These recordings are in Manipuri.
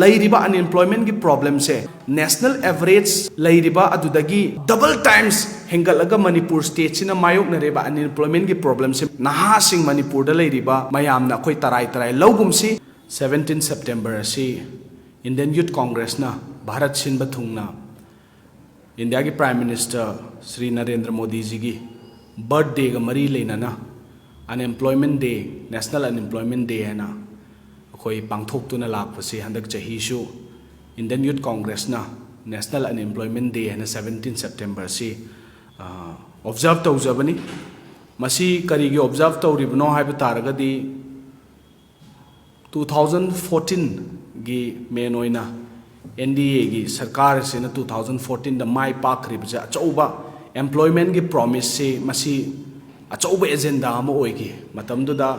लेरिबा अनएम्प्लॉयमेंट की प्रॉब्लम से नेशनल एवरेज लेरिबा अदुदगी डबल टाइम्स हेंगलगा मणिपुर स्टेट सिना मायोकनरेबा अनएम्प्लॉयमेंट की प्रॉब्लम से नहासिंग मणिपुर दा लेरिबा मयामना अखोय तराई तराई लौगुमसी 17 सेप्टेम्बर असी इंडियन यूथ कांग्रेस ना भारत सिनबा थुंगना इंडिया की प्राइम मिनिस्टर श्री नरेंद्र मोदी जी की बर्थडे का मरी लेना unemployment day national unemployment day है ना अखोई पांगथोक्तुना लाकपसे हंदक चहीसु इंडियन यूथ कांग्रेस ना नेशनल अनएम्प्लॉयमेंट डे है ना 17 सेप्टेम्बर से ऑब्जर्व तौजबनी मसी करीगी ऑब्जर्व तौरिबनो हाइब तारगदी 2014 की मेन ओइना NDA की सरकार से 2014 दा माई पाखरिबजे अचौबा एम्प्लॉयमेंट की प्रॉमिस से मसी अचौबा एजेंडा अमा ओइगी मतमदुदा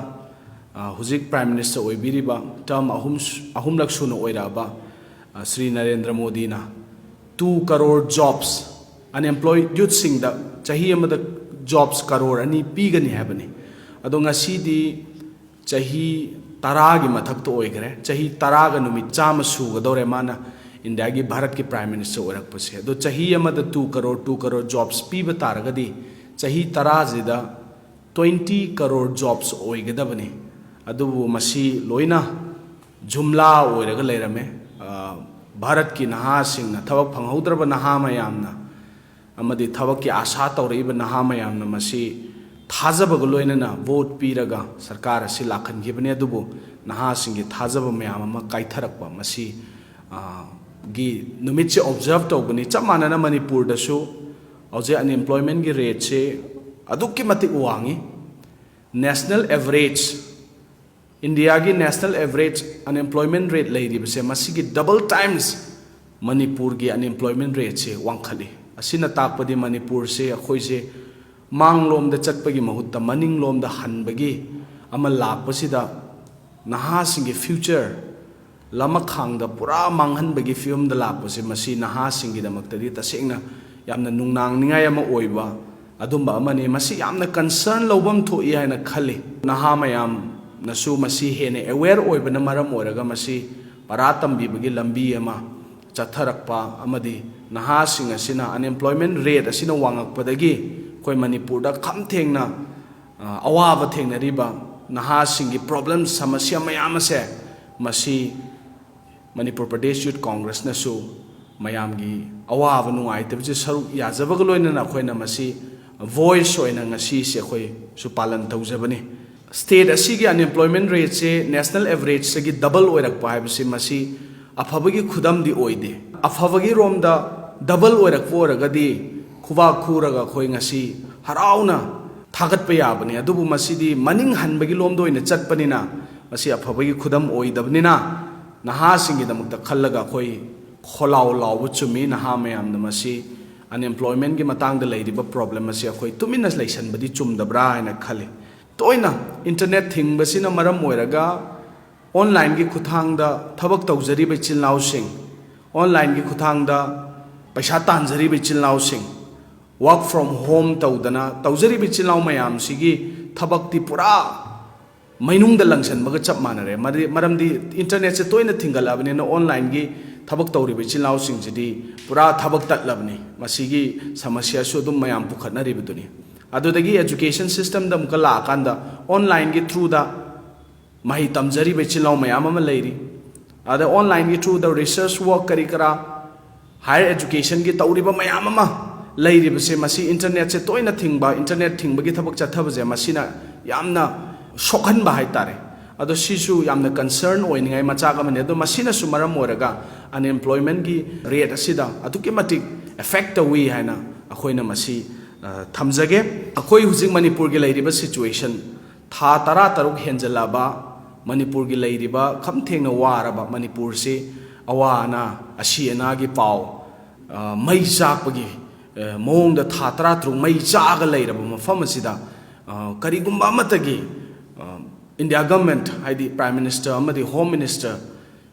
हुजिक प्राइम मिनिस्टर ओइबिरिबा टर्म अहुमलक सुना ओइराबा श्री नरेंद्र मोदी ना 2 करोड़ जॉब्स अनएम्प्लॉयड यूथ सिंग चाही अमदा जॉब्स करोड़ अनी पीगनी हैबनी अदो ngasi चाही 10 की मथक तो ओइगरे चाही 10 का नुमित चाम सुगदौरे माना इंडिया की भारत की प्राइम मिनिस्टर ओरकपसे अदो चाही अमदा 2 करोड़ जॉब्स पीब तारगदी चाही 10 जिदा 20 करोड़ जॉब्स ओइगदबनी अदुबु मसी लोइना जुमला ओइरगा लेरमे भारत की नहासिंगना थबक फंगहौद्रबा नहा मयामना अमदी थबक की आशा तौरइबा नहा मयामना मसी थाजबग लोइनना वोट पीरगा सरकार असि लाखनगिबने अदुबु नहासिंगी थाजब मयाम अमा काइथरकपा मसी गी नुमित से ऑब्जर्व तौबनी चप मानना मणिपुर दसु औजे अनएम्प्लॉयमेंट की रेट से अदुक्की मतिक वांगी नेशनल एवरेज इंडिया की नेशनल एवरेज अनएम्प्लॉयमेंट रेट लेरिबसे मसी की डबल टाइम्स मणिपुर की अनएम्प्लॉयमेंट रेट से वांखली असिना ताकपदी मणिपुर से अखोइसे मांगलोम चटपगी महुत्ता मनिंगलोम हनबगी अमा लाकपसिदा नहासिंगी फ्यूचर लमखांग पूरा मांगहनबगी फिल्म लाकपसे मसी नहासिंगीदमक्तदी तसेंगना यामना नुंगनांगनिंगाय अमा ओइबा अदुंबा अमाने मसी यामना कंसर्न लौबम थोई हायना खल्ली नहा मयाम नसु मसी हेने अवेयर ओइबना मरम ओरगा मसी परा तंबीबगी लंबी अमा चथरकपा अमदी नहासिंग असिना अनएम्प्लॉयमेंट रेट असिना वांगकपदगी कोई मणिपुर खम थेंगना अवाब थेंगनरिबा नहासिंगी प्रॉब्लम समस्या मयाम से मसी मणिपुर प्रदेश यूथ कांग्रेस नसु मयामगी अवाब नुंगाइतबजे सरुक याजबग लोइनना अखोइना मसी वॉइस ओइना ngasi से अखोइ सु पालन तौजबनी स्टेट असिगी अनएम्प्लॉयमेंट रेट से नेशनल एवरेज से डबल ओइरकपा हाइबसे मसी अफबगी खुदमदी ओइदे अफबगी रोमदा डबल ओइरकपो ओरगदी खुबा खुरगा खोई ngasi हराउना थागतपा याबनी अदुबु मसीदी मनिंग हनबगी लोमदो ओइना चटपनिना मसी अफबगी खुदम ओइदबनिना नहासिंगी दमक्ता खल्लगा खोई खोलाव लाव चुमी नहा मयामना मसी अनएम्प्लॉयमेंट की मतंग लेरिबा प्रॉब्लम मसी अखोई तुमिना लेसनबदी चुमदब्रा हाइना खले तोइना इंटरनेट थिंगबसिना मरम ओइरगा ऑनलाइन की खुथांगदा थबक तौजरिबा चिलनाउसिंग ऑनलाइन की खुथांगदा पैसा तांजरिबा चिलनाउसिंग वर्क फ्रॉम होम तौदना तौजरिबा चिलनाउ मयाम सिगी थबकती पूरा मैनुंगदा लंगसनबगा चप मानरे मरमदी इंटरनेट से तोइना थिंगलाबनिना ऑनलाइन की थबक तौरिबा चिलनाउसिंगजिदी पूरा थबक तटलबनी मसीगी समस्या सु दुम मयाम पुखतनरिबदुनी अदुदगी एजुकेशन सिस्टम दम कला कांदा ऑनलाइन की थ्रू दा मही तमजरिबा चिलनाउ मयाम अमा लेरी अदा ऑनलाइन की थ्रू द रिसर्च वर्क करी करा हायर एजुकेशन की तौरिबा मयाम अमा लेरिबसे मसी इंटरनेट से तोइना थिंगबा इंटरनेट थिंगबगी थबक चथबजे मसीना यामना सोखनबा हाइतारे अदो सिसु यामना कंसर्न ओइनिंगाय मचाक अमने अदो मसीना सु मरम ओरगा अनएम्प्लॉयमेंट की रेट असिदा अदुके मटिक इफेक्ट तवी हाइना अखोइना मसी थमजगे अखोई हुजिक मणिपुर की लेरिबा सिचुएशन था 13 हेंजलाबा मणिपुर की लेरिबा खम थेंगना वारबा मणिपुर से अवाना असियना की पाव मई चाकपगी मोंग था 13 मई चाग लेरबा मफम असिदा करिगुंबा अमतगी इंडिया गवर्नमेंट हाइदी प्राइम मिनिस्टर अमदी होम मिनिस्टर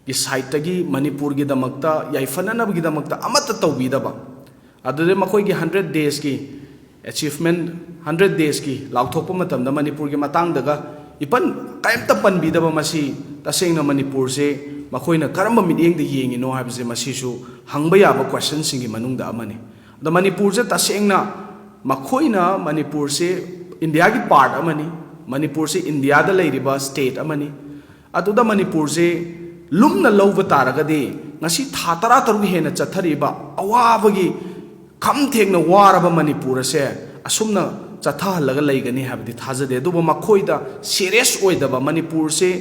की साइट की मणिपुर की दमकता याइफननबगी दमकता अमत तौबीदबा अदुदे मखोई की 100 डेज की अचीवमेंट 100 डेज की लाउथोप मणिपुर की मतंग इपन कईमत पनबीदब तसेंग मणिपुर से मखोइना करम मिटिंग येंगिनो हाबसे मसीसु हंगबा याबा क्वेश्चन सिंगी मनुंगदा अमने द मणिपुर से तसेंगना मखोइना मणिपुर से इंडिया की पार्ट अमनी मणिपुर से इंडिया दा लेरिबा स्टेट अमनी अदुदा मणिपुर से लुमना लौब तारगदे ngasi tha tara taru hena chathariba awabagi kham thengna waraba manipur se asumna chatha halaga leigani habdi thajade duba makhoida serious oidaba manipur se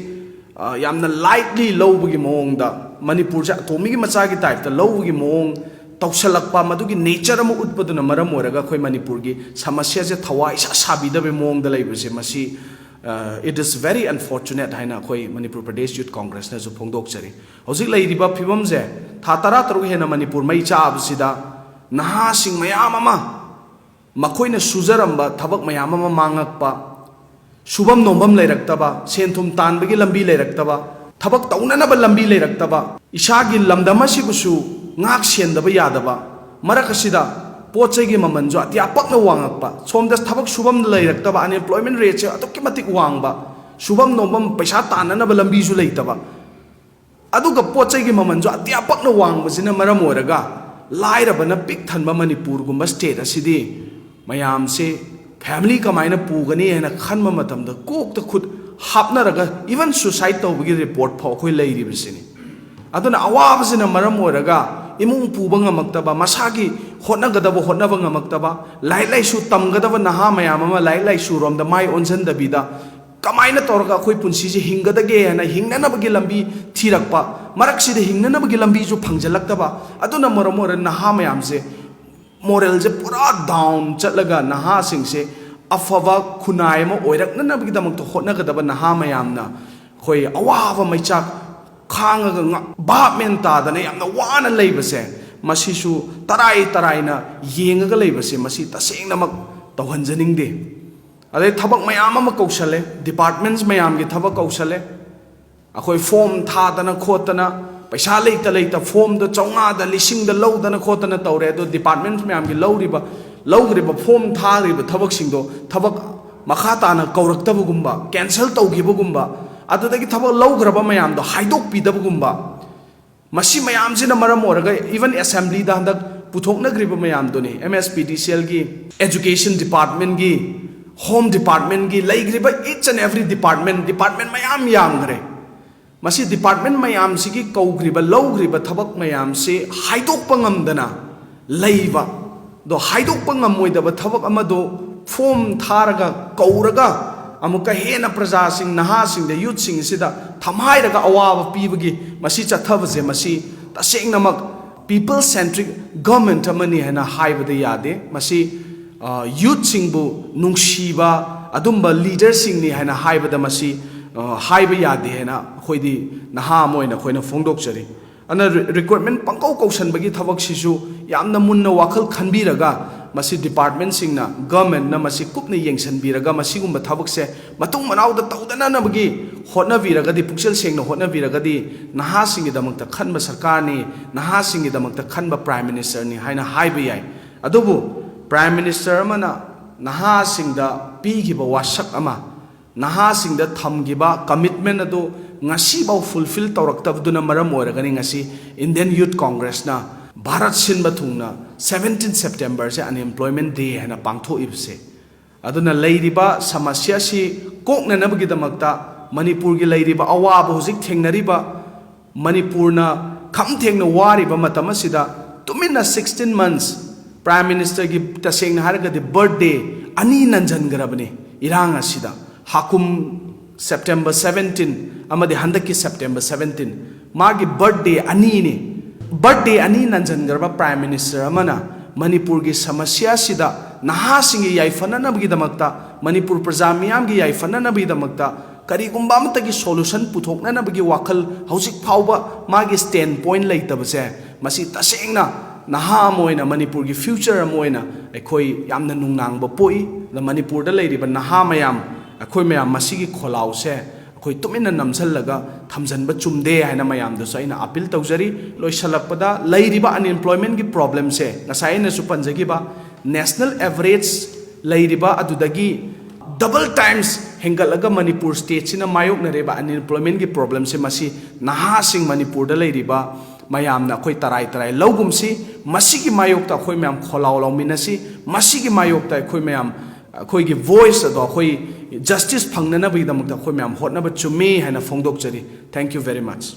yamna lightly lowbagi moongda manipur se atomi gi macha gi type ta lowbagi moong tawsalakpa madugi nature amu utpaduna maram oraga khoi manipur gi samasya je thawai sa sabidabe moongda leibase masi it is very unfortunate haina khoi Manipur Pradesh Youth Congress na ju phongdok chari hojik lai riba phibam je tha tara taru hena Manipur mai cha absida naha sing mayam ama makhoi na sujaramba thabak mayam ama mangakpa subam nombam leirakta senthum tanbagi lambi leirakta thabak taunana ba lambi leirakta isagi lamdama sibusu ngak sendaba yadaba marakasida पोचेगी ममन जो अति अपक्न वांगपा सोमदा थबक शुभम लेरक्तबा अनएम्प्लॉयमेंट रेट से अतुक्की मतिक वांगबा शुभम नोबम पैसा ताननब लंबी जु लेतबा अदुगा पोचेगी ममन जो अति अपक्न वांगबसिना मरम ओरगा लाइरबना पिक थनबा मणिपुर गुम स्टेट असिदी मयाम से फैमिली कमाइना पुगनी हैना खनम मतमदा कोक त खुद हापनरगा इवन सुसाइड तौबगी रिपोर्ट फाव खोय लेरिबसिनी अदुना अवाबसिना मरम ओरगा इमुंग पुबंगा मक्तबा मसागी होटनगदबा होटनबंगा मक्तबा लाई लाइसु तमगदबा नहा मयाम अमा लाई लाइसु रोमदा माइ ओनजनदबिदा कमाइना तौरगा अखोय पुंसीजे हिंगदगे हैना हिंगननबगी लंबी थीरकपा मरकसिदे हिंगननबगी लंबी जु फंगजलक्तबा अदुना मरमोर नहा मयामसे मोरल जे पूरा डाउन चलगा नहा सिंगसे अफवा खुनाय म ओइरकननबगी दमक होटनगदबा नहा मयामना खोय अवावा मैचाक खांगा बाप मेन तादने यामना वाना लेबसे मसीसु तराई तराइना येंगगा लेबसे मसी तसेंगनमक तौहनजनिंगदे अदे थबक मयाम अमा कौशले डिपार्टमेंट्स मयाम गी थबक कौशले अखोय फॉर्म थादना खोतना पैसा लेता लेता फॉर्म द चौंगा द लिसिंग द लौदना खोतना तौरे दो डिपार्टमेंट्स मयाम गी लौरिबा फॉर्म थारिबा थबक सिंगदो थबक मखा ताना कौरक्तबगुंबा कैंसल तौगिबगुंबा अदुदगी थबक लौग्रबा मयामदो हाइदोक पिदबगुंबा मसी मयामसिना मरम ओरगा इवन असेंबली दा हंदक पुथोकनग्रिबा मयामदोनी MSPDCL गी एजुकेशन डिपार्टमेंट गी होम डिपार्टमेंट गी लेग्रिबा ईच एंड एवरी डिपार्टमेंट मयाम यामग्रे मसी डिपार्टमेंट मयाम सिगी कौग्रिबा लौग्रिबा थबक मयाम से हाइदोकपा ngamdana leiba do हाइदोकपा ngamoidaba थबक अमदो फॉर्म थारगा कौरगा अमुका हेना प्रजा सिंह नहा सिंह यूथ सिंह सिदा थमाइरगा अवाब पीबगी मसी चथबजे मसी तसेंगनमक पीपल सेंट्रिक गवर्नमेंट अमनी हेना हाइबदे यादे मसी यूथ सिंहबु नुंगसीबा अदुंबा लीडर सिंह नि हेना हाइबदा मसी हाइब यादे हेना खोइदी नहा मोइना खोइना फोंदोकचरी अना रिक्वायरमेंट पंकौ कौशनबगी थबक सिसु यामना मुन्ना वाखल खनबीरगा मसी डिपार्टमेंट सिंगना गवर्नमेंट ना मसी कुपने येंगसनबीरगा मसीगुंबा थबकसे मतुंग मनाउदा तौदननबगी होटनबीरगदी पुक्सेल सेंगना होटनबीरगदी नहा सिंगी दमकता खनबा सरकार नि नहा सिंगी दमकता खनबा प्राइम मिनिस्टर नि हाइना हाइबा याय अदुबु प्राइम मिनिस्टर अमना नहा सिंगदा पीगिबा वासक अमा नहा सिंगदा थमगिबा कमिटमेंट अदु ngasi bau fulfill tawraktabduna maram oiragani ngasi Indian Youth Congress na Bharat sinba thungna 17 September se unemployment day hana pangtho ibse aduna leiriba samasya si kokna nabagi damakta Manipur gi leiriba awaba hojik thengnariba Manipur na kham thengna wariba matam asida tumina 16 months Prime Minister gi tasengna haraga de birthday ani nanjan garabani irang asida hakum September 17 amadi handaki September 17 magi birthday ani ni birthday ani nanjan garba Prime Minister amana Manipur gi samasya sida naha singi yai fanana bagi damakta Manipur praja miyam gi yai fanana bagi damakta kari gumba amata gi solution puthokna na bagi wakal hausik phauba magi standpoint leitabase masi tasengna naha moina Manipur gi future moina ekhoi yamna nungnang ba poi the Manipur da leiriba naha mayam अखोई मैम मसीगी खोलाव से अखोई तुमिना नमसलगा थमजनबा चुमदे हाइना मैम दसु अइना अपील तौजरी लोइसलकपदा लैरिबा अनएम्प्लॉयमेंट की प्रॉब्लम से नसाइना सु पंजगिबा नेशनल एवरेज लैरिबा अदुदगी डबल टाइम्स हेंगलगा मणिपुर स्टेट सिना मायोकनरेबा अनएम्प्लॉयमेंट की प्रॉब्लम से मसी नहासिंग मणिपुर द लेरिबा मयामना अखोई तराई तराई लौगुमसी मसीगी मायोकता अखोई मयाम खोलाव लौमिनसी मसीगी मायोकता अखोई मयाम अखोई की वॉइस अदो अखोई जस्टिस फंगननबगीदमकता अखोई मयाम होटनब चुम्मी हाइना फोंदोकचरी थैंक यू वेरी मच